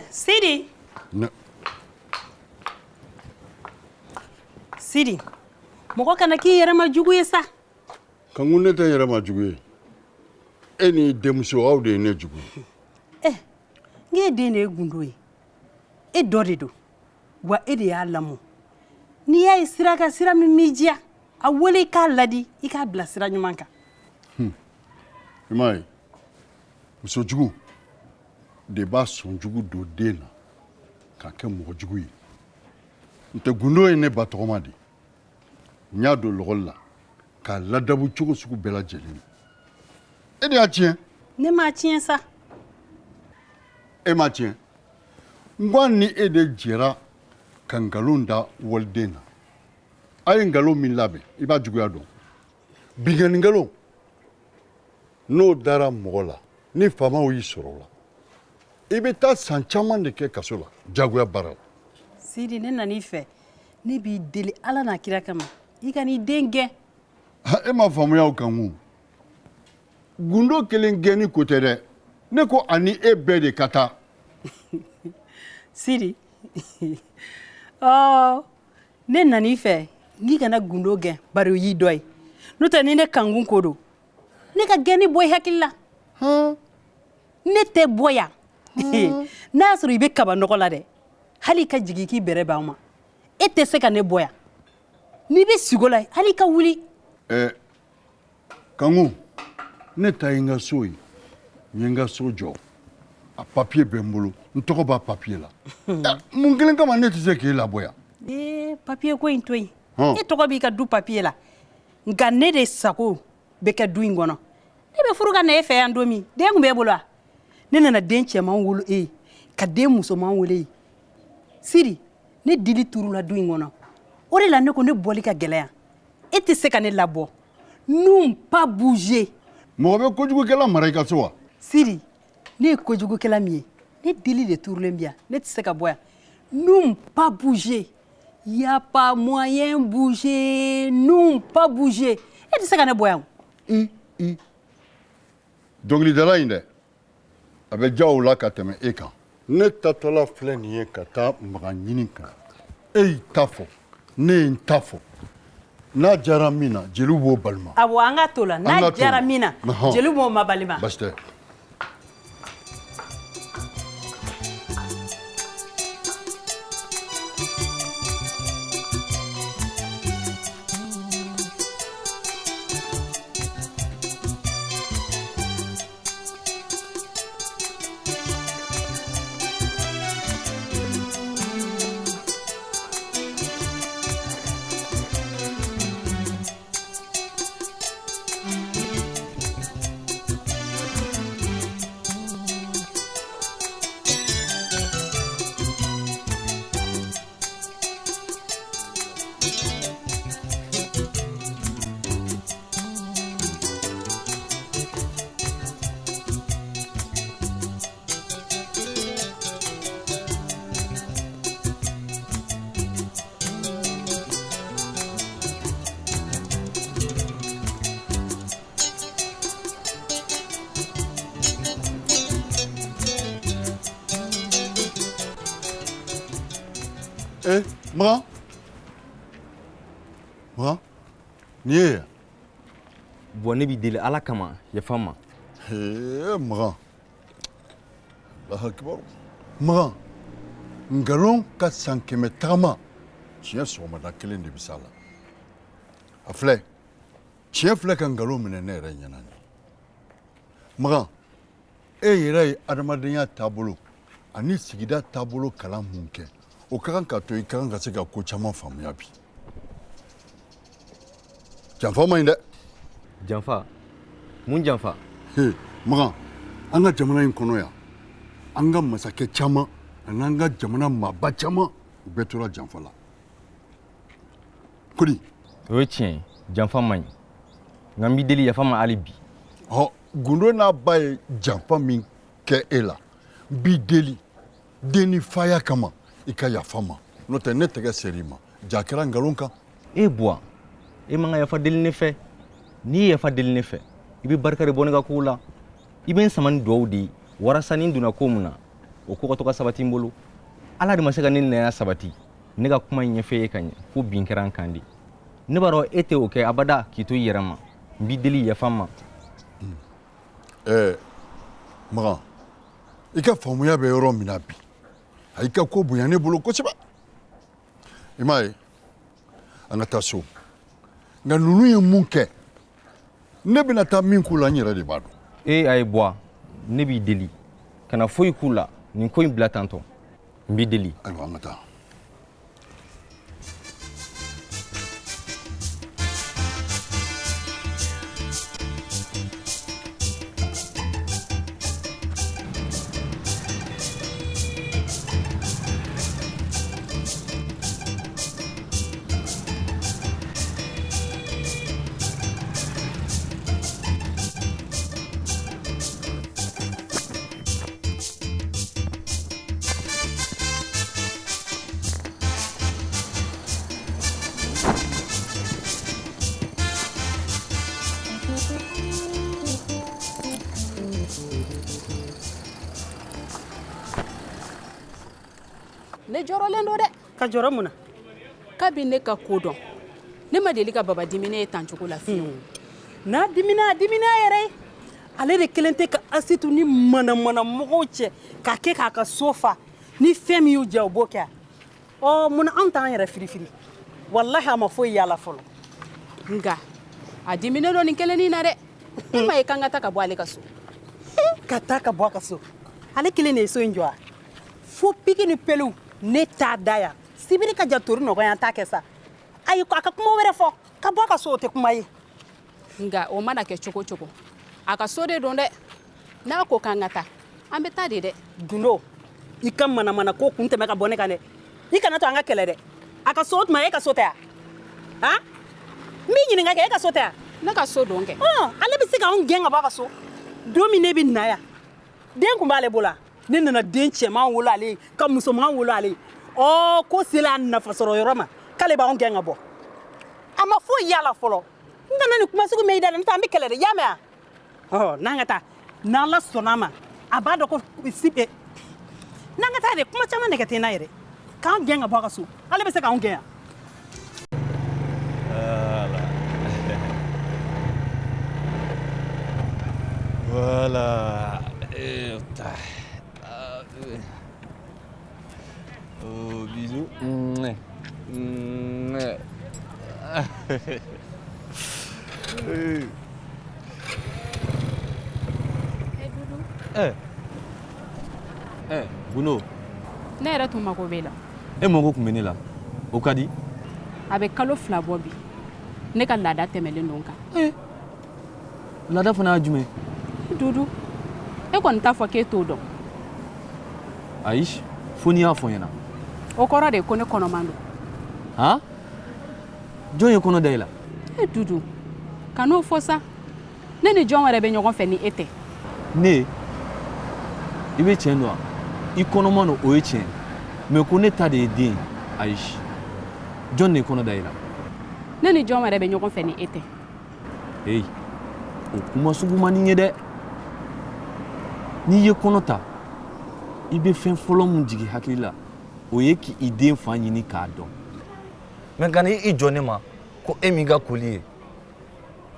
Sidi. Ne. Sidi. Mɔgɔ kana k'i yɛrɛ ma jugu ye sa. Kangu ne tɛ yɛrɛ ma jugu ye. E ni denmuso aw de ye ne jugu ye. N'e den de ye gundo ye. E dɔ de don. Wa e de y'a lamɔ. N'i y'a ye sira kan sira min m'i diya, a wele I k'a ladi, I k'a bila sira ɲuman kan. I m'a ye, muso jugu de b'a sɔn jugu don den na k'a kɛ mɔgɔ jugu ye. N tɛ gundo ye ne ba tɔgɔma de. N y'a don lɔgɔli la k'a ladabu cogo sugu bɛɛ lajɛlen. E de y'a tiɲɛ. Ne m'a tiɲɛ sa. E m'a tiɲɛ. N ko ni e de jɛra ka nkalon da waliden na. A ye nkalon min labɛn I b'a juguya dɔn. Binkani nkalon n'o dara mɔgɔ la ni faamaw y'i sɔrɔ o la I bɛ taa san caman de kɛ kaso la jagoya baara la. Sidi ne nan'i fɛ ne b'i deli Ala n'a kira kama I ka n'i den gɛn. E ma faamuya o kan o. Gundo kelen gɛnni ko tɛ dɛ. Ne ko ani e bɛɛ de ka taa. Sidi. Ne nan'i fɛ n'i kana gundo gɛn bari o y'i dɔ ye. N'o tɛ ni ne kankun ko don ne ka gɛnni bɔ I hakili la. Ne tɛ bɔ yan. N'a y'a sɔrɔ I bɛ kaba nɔgɔ la dɛ hali I ka jigin k'i bɛrɛ b'an ma. E tɛ se ka ne bɔ yan. N'i bɛ sigo la hali I ka wuli. Kanku ne ta ye n ka so ye. N ye n ka so jɔ. A papier bɛ n bolo. N tɔgɔ b'a papier la. Mun kelen kama ne tɛ se k'e labɔ yan. Papier ko in to yen. E tɔgɔ b'i ka du papier la. Nka ne de sago bɛ kɛ du in kɔnɔ. Ne bɛ furu ka na e fɛ yan don min den tun b'e bolo wa? Ne nana den cɛman wolo e ye ka den musoman wolo e. Sidi ne dili turula du in kɔnɔ. O de la ne ko ne bɔli ka gɛlɛya. E tɛ se ka ne labɔ. N'u pas bouger. Mɔgɔ bɛ kojugukɛla mara I ka so wa? Sidi ne ye kojugukɛla min ye ne dili de turulen bi yan ne tɛ se ka bɔ yan. N'u pas bouger. Y a pas moyen bouger. N'u pas bouger. E tɛ se ka ne bɔ yan. Dɔnkilidala in dɛ a bɛ diya o la ka tɛmɛ e kan. Ne tatɔla filɛ nin ye ka taa maga ɲini kan. E y'i ta fɔ ne ye n ta fɔ. N'a diyara min na jeliw b'o balima. Awɔ an ka to la n'a diyara min na jeliw b'o ma balima. Basi tɛ. Magan. Magan. Ni ye yan. Bon ne b'i deli Ala kama yafa n ma. Magan. Alahu akibaru. Magan. Ngalon ka san 100 tagama. Tiɲɛ sɔgɔmada kelen de bɛ s'a la. A filɛ. Tiɲɛ filɛ ka ngalon minɛ ne yɛrɛ ɲɛna ni. Magan. E yɛrɛ ye adamadenya taabolo ani sigida taabolo kalan mun kɛ. O ka kan ka to I ka kan ka se ka ko caman faamuya bi. Janfa man ɲi dɛ. Janfa? Mun janfa? Magan, an ka jamana in kɔnɔ yan, an ka masakɛ caman ani an ka jamana maaba caman u bɛɛ tora janfa la. Kodi? O ye tiɲɛ ye, janfa man ɲi. Nka n b'i deli yafa n ma hali bi. Gundo n'a ba ye janfa min kɛ e la, n b'i deli den ni faya kama I ka yafa n ma. N'o tɛ ne tɛgɛ ser'i ma, ja kɛra nkalon kan. Buwa, e man ka yafa deli ne fɛ. N'i ye yafa deli ne fɛ, I bɛ barika de bɔ ne ka kow la. I bɛ n sama ni dugawu de ye, walasa ni n donna ko min na, o ko to ka sabati mbolo ala de ma se ka ne na sabati ne ka kuma ɲɛfɛ ka ɲɛ ko bin kɛra kan di ne b'a dɔn e tɛ o kɛ abada k'i to i yɛrɛ ma n b'i deli yafa ma Magan i ka faamuya bɛ yɔrɔ min na bi a i ka ko bonya ne bolo kosɛbɛ i m'a ye an ka taa so nka ninnu ye mun kɛ ne bɛna taa min k'u la n yɛrɛ de b'a dɔn a ye bɔ ne b'i deli kana foyi k'u la nin ko in bila tantɔ n b'i deli ayiwa an ka taa ne jɔrɔlen do dɛ ka jɔrɔ mun na kabi ne ka ko dɔn ne ma deli ka baba dimine ye tancogo la fiyewu n'a dimina yɛrɛ ye ale de kelen tɛ ka asitu ni manamana mɔgɔw cɛ k'a kɛ k'a ka so fa ni fɛn min y'u jɛ o b'o kɛ mun na anw t'an yɛrɛ firifiri wallahi a ma foyi yala fɔlɔ nga a dimine do nin kelennin na dɛ ne ma ye kan ka ta ka bɔ ale ka so ka taa ka bɔ a ka so ale kelen de ye so in jɔ a fo piki ni pelew ne t'a da yan sibiri ka ja tori nɔgɔya t'a kɛ sa ayi a ka kuma wɛrɛ fɔ ka bɔ a ka so o tɛ kuma ye nga o mana kɛ cogo cogo a ka so de don dɛ n'a ko k'an ka taa an bɛ taa de dɛ gundo i ka manamana ko kun tɛmɛ ka bɔ ne kan dɛ i kana to an ka kɛlɛ dɛ a ka so o tuma e ka so tɛ yan han n b'i ɲininka kɛ e ka so tɛ yan ne ka so don kɛ ale bɛ se k'anw gɛn ka bɔ a ka so don min ne bɛ na yan den kun b'ale bolo ne nana den cɛman wolo ale ye ka musoman wolo ale ye ko sela a nafasɔrɔ yɔrɔ ma k'ale b'anw gɛn ka bɔ a ma foyi yala fɔlɔ n kana nin kuma sugu mɛn i da la n'o tɛ an bɛ kɛlɛ de y'a mɛn yan n'an ka taa n'ala sɔnna a ma a b'a dɔn ko n'an ka taa de kuma caman de kɛ ten na yɛrɛ k'an gɛn ka bɔ a ka so ale bɛ se k'anw gɛn yan Voilà. Oh, bisous. Gundo ne yɛrɛ tun mako b'e la e mago kun bɛ ne la o ka di a bɛ kalo 2 bɔ bi ne ka laada tɛmɛlen don kan laada fana y'a jumɛn dudu e kɔni t'a fɔ k'e t'o dɔn ayi fo n'i y'a fɔ n ɲɛna o kɔrɔ de ko ne kɔnɔman don han jɔn ye kɔnɔ da i la dudu ka n'o fɔ sa ne ni jɔn wɛrɛ bɛ ɲɔgɔn fɛ ni e tɛ ne i bɛ tiɲɛ dɔn wa i kɔnɔman don o ye tiɲɛ mais ko ne ta de ye den ayi jɔn de ye kɔnɔ da i la ne ni jɔn wɛrɛ bɛ ɲɔgɔn fɛ ni e tɛ hey o kuma sugu man di n ye dɛ n'i ye kɔnɔ ta i bɛ fɛn fɔlɔ mun jigi hakili la o ye k'i den fa ɲini k'a dɔn Mais quand i jɔ ne ma ko e min ka koli ye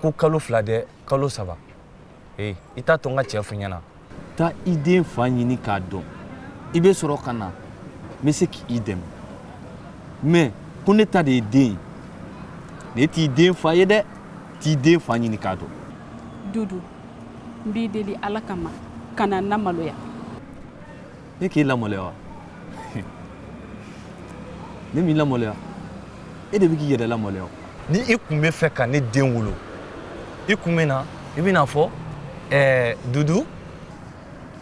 ko kalo 2 dɛ kalo 3 i t'a to n ka cɛ fɔ ɲɛna taa i den fa ɲini k'a dɔn i bɛ sɔrɔ ka na n bɛ se k'i dɛmɛ mais ko ne ta de ye den ye ne t'i den fa ye dɛ t'i den fa ɲini k'a dɔn dudu n b'i deli ala kama ka na n lamaloya ne k'e lamaloya wa ne m'i lamaloya e de bɛ k'i yɛrɛ lamaloya ni i kun bɛ fɛ ka ne den wolo i kun bɛ na i bɛna fɔ dudu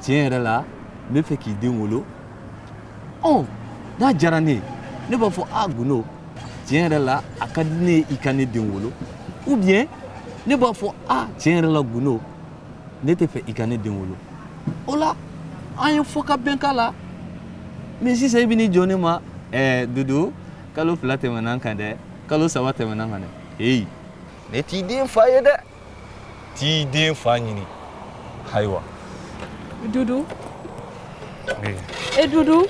tiɲɛ yɛrɛ la n bɛ fɛ k'i den wolo n'a diyara ne ye ne b'a fɔ Gundo tiɲɛ yɛrɛ la a ka di ne ye i ka ne den wolo ou bien ne b'a fɔ tiɲɛ yɛrɛ la Gundo ne tɛ fɛ i ka ne den wolo o la an ye fɔ ka bɛn k'a la mais sisan i bɛ n'i jɔ ne ma Dudu kalo 2 tɛmɛna n kan dɛ kalo 3 tɛmɛna n kan dɛ ne t'i den fa ye dɛ t'i den fa ɲini ayiwa dudu E Dudu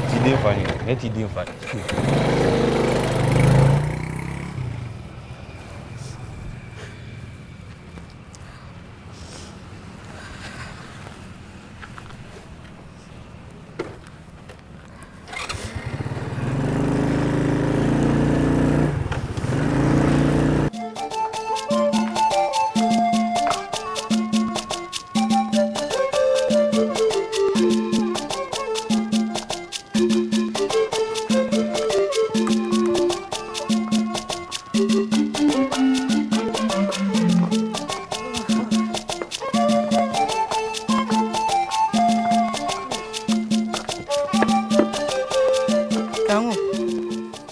Ti den fa ni. Ne ti den fa.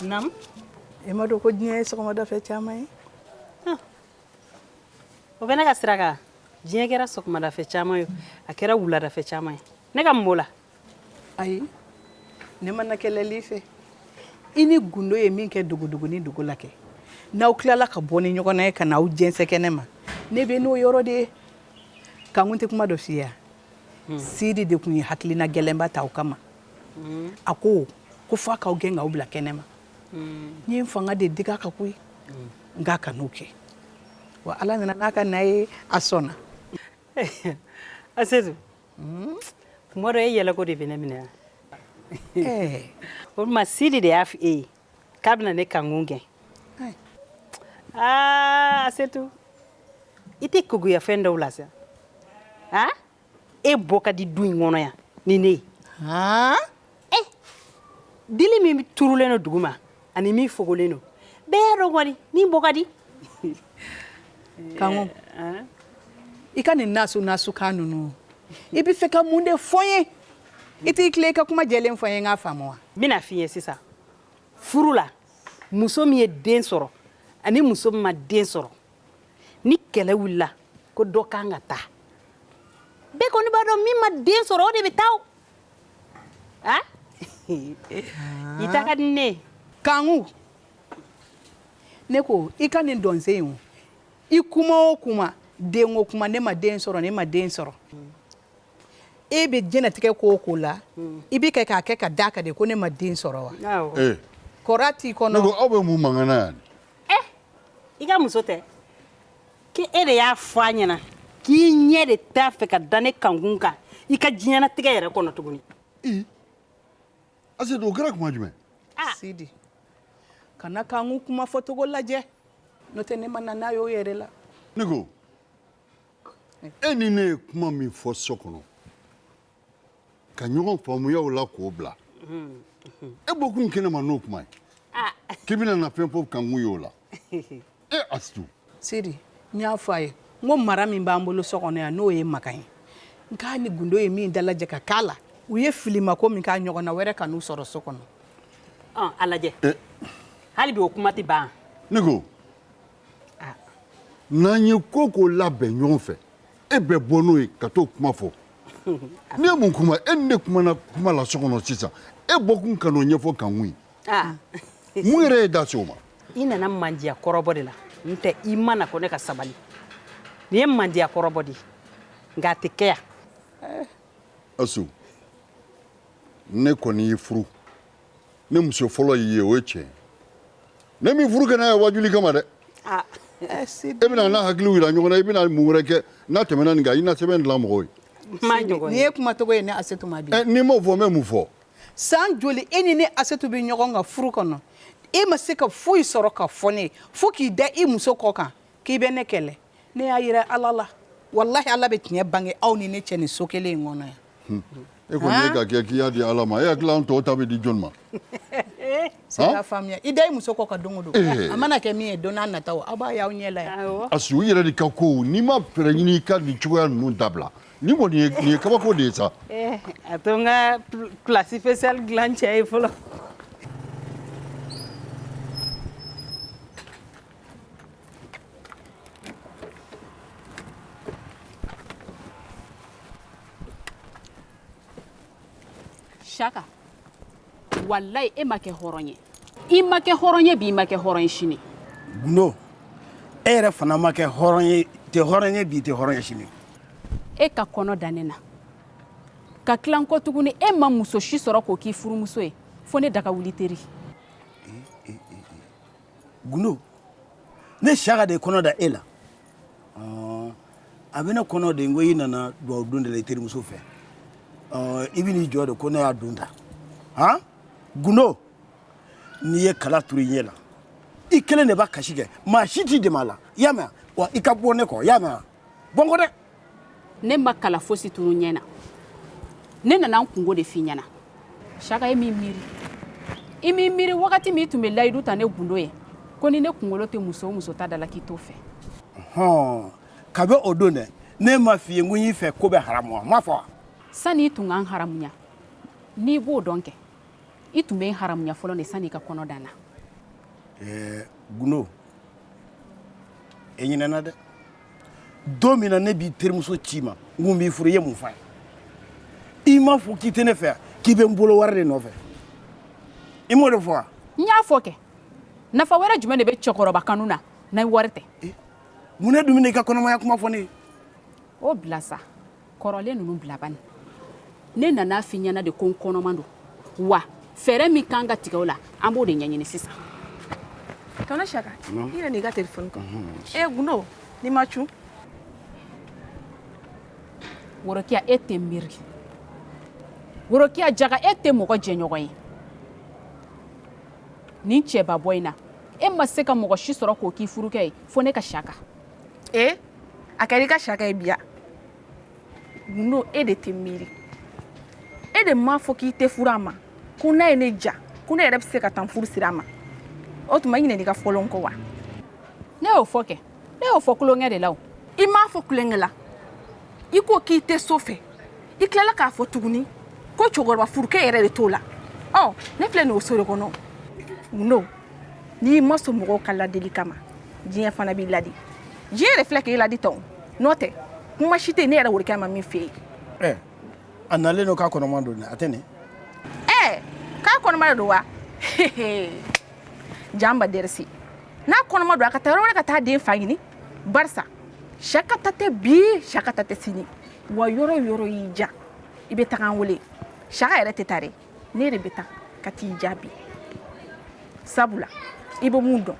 Nam Emado ko diɲɛ sɔgɔmada fɛ caman ye. o bɛ ne ka sira kan diɲɛ kɛra sɔgɔmada fɛ caman ye a kɛra wulada fɛ caman ye ne ka mun b'o la Ayi, ne mana kɛlɛli fɛ. I ni gundo ye min kɛ dogodogo ni dogo la kɛ. N'aw tilala ka bɔ ni ɲɔgɔn na ye ka n'aw jɛnsɛ kɛnɛ ma. Ne bɛ n'o yɔrɔ de ye. Kankun tɛ kuma dɔ f'i ye. Sidi de kun ye hakilina gɛlɛnba ta o kama. A ko f'a k'aw gɛn k'aw bila kɛnɛ ma. N ye n fanga de dig'a kan koyi. N k'a kan'o kɛ. Wa Ala nana n'a ka na ye a sɔnna. Asetu kuma dɔ e yɛlɛko de bɛ ne minɛ o tuma Sidi de y'a fɔ e ye k'a bɛna ne kankun gɛn Asetu i tɛ kuguya fɛn dɔw la sa e bɔ ka di du in kɔnɔ yan ni ne ye dili min turulen do dugu ma ani min fogolen do bɛɛ y'a dɔn kɔni min bɔ ka di Kanku I ka nin nasu kan ninnu I bɛ fɛ ka mun de fɔ n ye I t'i tile I ka kuma jɛlen fɔ n ye n k'a faamu wa. n bɛna f'i ye sisan furu la muso min ye den sɔrɔ ani muso min ma den sɔrɔ ni kɛlɛ wulila ko dɔ kan ka taa bɛɛ kɔni b'a dɔn min ma den sɔrɔ o de bɛ taa i ta ka di ne ye Kanku ne ko I ka nin dɔnsen in o I kuma o kuma den o kuma ne ma den sɔrɔ ne ma den sɔrɔ e bɛ jɛnatigɛ ko o ko la I bɛ k'a kɛ ka da kan de ko ne ma den sɔrɔ wa kɔrɔ t'i kɔnɔ ne ko aw bɛ mun mankan na yan I ka muso tɛ k'e de y'a fɔ a ɲɛna k'i ɲɛ de t'a fɛ ka da ne kankun kan I ka diɲɛnatigɛ yɛrɛ kɔnɔ tuguni Asetu o kɛra kuma jumɛn Sidi kana Kanku kuma fɔcogo lajɛ n'o tɛ ne ma na n'a y'o yɛrɛ la ne ko e ni ne ye kuma min fɔ so kɔnɔ ka ɲɔgɔn faamuyaw la k'o bila e bɔkun kɛnɛ ma n'o kuma ye k'i bɛna na fɛn fɔ kankun ye o la Asetu Sidi n y'a fɔ a ye n ko mara min b'an bolo so kɔnɔ yan n'o ye Makan ye n k'a ni gundo ye min dalajɛ ka k'a la u ye filimako min k'a ɲɔgɔn na wɛrɛ ka n'u sɔrɔ so kɔnɔ a lajɛ hali bi o kuma tɛ ban ne ko n'an ye ko labɛn ɲɔgɔn fɛ e bɛ bɔ n'o ye ka t'o kuma fɔ ne ye mun kuma e ni ne kumana kuma la so kɔnɔ sisan e bɔkun ka n'o ɲɛfɔ kankun ye mun yɛrɛ ye da se o ma I nana mandiya kɔrɔbɔ de la n tɛ I mana ko ne ka sabali nin ye mandiya kɔrɔbɔ de nka a tɛ kɛ yan Asu ne kɔni y'i furu ne muso fɔlɔ y'i ye o ye tiɲɛ ne min furu kɛ n'a ye wajuli kama dɛ e bɛna n'a hakiliw yira ɲɔgɔn na I bɛna mun wɛrɛ kɛ n'a tɛmɛna nin kan I na sɛbɛn dilan mɔgɔw ye nin ye kumacogo ye ne Asetu ma bi n'i m'o fɔ n bɛ mun fɔ san joli e ni ne Asetu bɛ ɲɔgɔn kan furu kɔnɔ e ma se ka foyi sɔrɔ ka fɔ ne fo k'i da I muso kɔ kan k'i bɛ ne kɛlɛ ne y'a yira Ala la wallahi Ala bɛ tiɲɛ bange aw ni ne cɛ ni so kelen in kɔnɔ yan e kɔni ye ka kɛ k'i y'a di Ala ma e hakili an tɔw ta bɛ di jɔn ma se k'a faamuya I da I muso kɔ ka don o don a mana kɛ min ye don n'a nataw aw b'a y'aw ɲɛ la yan Asu i yɛrɛ de ka ko n'i ma fɛɛrɛ ɲini I ka nin cogoya ninnu dabila nin kɔni nin ye kabako de ye sa a to n ka place spéciale dilan cɛ ye fɔlɔ Shaka wallahi e ma kɛ hɔrɔn ye I ma kɛ hɔrɔn ye bi I ma kɛ hɔrɔn ye sini Gundo e yɛrɛ fana ma kɛ hɔrɔn ye tɛ hɔrɔn ye bi tɛ hɔrɔn ye sini e ka kɔnɔ da ne na ka kilan ko tuguni e ma muso si sɔrɔ k'o k'i furumuso ye fo ne daga wuli teri. Gundo ne Saka de kɔnɔ da e la a bɛ ne kɔnɔ de n ko i nana dugawu don de la i terimuso fɛ i bɛ n'i jɔ de ko ne y'a don ta han Gundo n'i ye kala turu i ɲɛ la i kelen de b'a kasi kɛ maa si t'i dɛmɛ a la i y'a mɛn wa i ka bɔ ne kɔ i y'a mɛn bɔ n kɔ dɛ. Ne ma kala fosi turu ɲɛ na ne nana n kungo de f'i ɲɛna Saka e m'i miiri i m'i miiri wagati min tun bɛ layidu ta ne Gundo ye ko ni ne kunkolo tɛ muso o muso ta da la k'i t'o fɛ. Kabe o don dɛ ne ma f'i ye n ko n y'i fɛ ko bɛ haramu wa n m'a fɔ wa. Sani i tun k'an haramuya n'i b'o dɔn kɛ i tun bɛ n haramuya fɔlɔ de sani i ka kɔnɔ dan na. Gundo e ɲinɛna dɛ don min na ne b'i terimuso ci ma n ko n b'i furu i ye mun fɔ a ye i m'a fɔ k'i tɛ ne fɛ k'i bɛ n bolo wari de nɔfɛ i m'o de fɔ wa. N y'a fɔ kɛ nafa wɛrɛ jumɛn de bɛ cɛkɔrɔba kanu na n'a wari tɛ. mun ne dun bɛ n'i ka kɔnɔmaya kuma fɔ ne ye. o bila sa kɔrɔlen ninnu bila bani ne nana f'i ɲɛna de ko n kɔnɔman don wa fɛɛrɛ min kan ka tigɛ o la an b'o de ɲɛɲini sisan. Tɔnɔ Saka i yɛrɛ n'i ka telefɔni kan Gundo n'i ma cun. Worokiya e tɛ miiri Worokiya Jaga e tɛ mɔgɔ jɛɲɔgɔn ye nin cɛba bɔ in na e ma se ka mɔgɔ si sɔrɔ k'o k'i furukɛ ye fo ne ka Saka. A kɛra i ka Saka ye biya Gundo e de tɛ miiri e de m'a fɔ k'i tɛ furu a ma ko n'a ye ne ja ko ne yɛrɛ bɛ se ka taa furu sira a ma o tuma i ɲinɛ n'i ka fɔlɔn kɔ wa. Ne y'o fɔ kɛ ne y'o fɔ kulonkɛ de la o. I m'a fɔ kulonkɛ la i ko k'i tɛ so fɛ i tilala k'a fɔ tuguni ko cɛkɔrɔba furukɛ yɛrɛ de t'o la ne filɛ nin o so de kɔnɔ Gundo n'i ma sɔn mɔgɔw ka ladili kama diɲɛ fana b'i ladi diɲɛ de filɛ k'e ladi tɔn n'o tɛ kuma si tɛ ne yɛrɛ Worokiya ma min f'e ye. A nalen don k'a kɔnɔma don a tɛ ne. K'a kɔnɔma don wa jamba dɛrɛsi n'a kɔnɔma don a ka taa yɔrɔ wɛrɛ ka taa den fa ɲini barisa Saka ta tɛ bi Saka ta tɛ sini wa yɔrɔ yɔrɔ y'i ja i bɛ taga an wele Saka yɛrɛ tɛ taa dɛ ne de bɛ taa ka t'i jaabi sabula i bɛ mun dɔn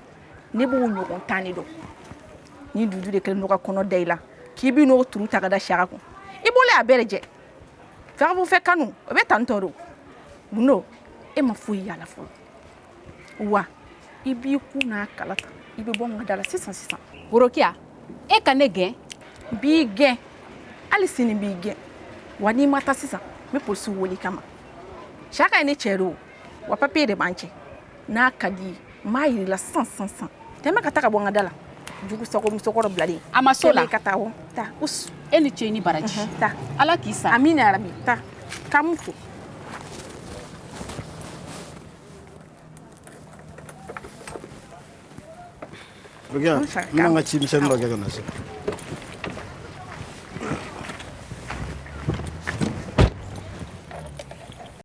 ne b'o ɲɔgɔn 10 de dɔn ni dudu de kɛlen don ka kɔnɔ da i la k'i bɛ n'o turu ta ka da Saka kun i bolo y'a bɛɛ de jɛ fɛrɛbu fɛ kanu o bɛ tan tɔ don Gundo e ma foyi yala fɔlɔ wa i b'i kun n'a kala ta i bɛ bɔ n ka da la sisan. Worokiya e ka ne gɛn. B'i gɛn hali sini b'i gɛn wa n'i ma taa sisan n bɛ polisi wele kama Saka ye ne cɛ de o wa papiye de b'an cɛ n'a ka di ye n b'a yir'i la sisan tɛmɛ ka taa ka bɔ n ka da la jugu sago musokɔrɔ bilalen a ma so la ka taa o taa e ni cɛ ni baraji taa Ala k'i sa. Amina yarabi taa k'a mun fo. Worokiya n bɛna n ka ci misɛnnin dɔ kɛ ka na se.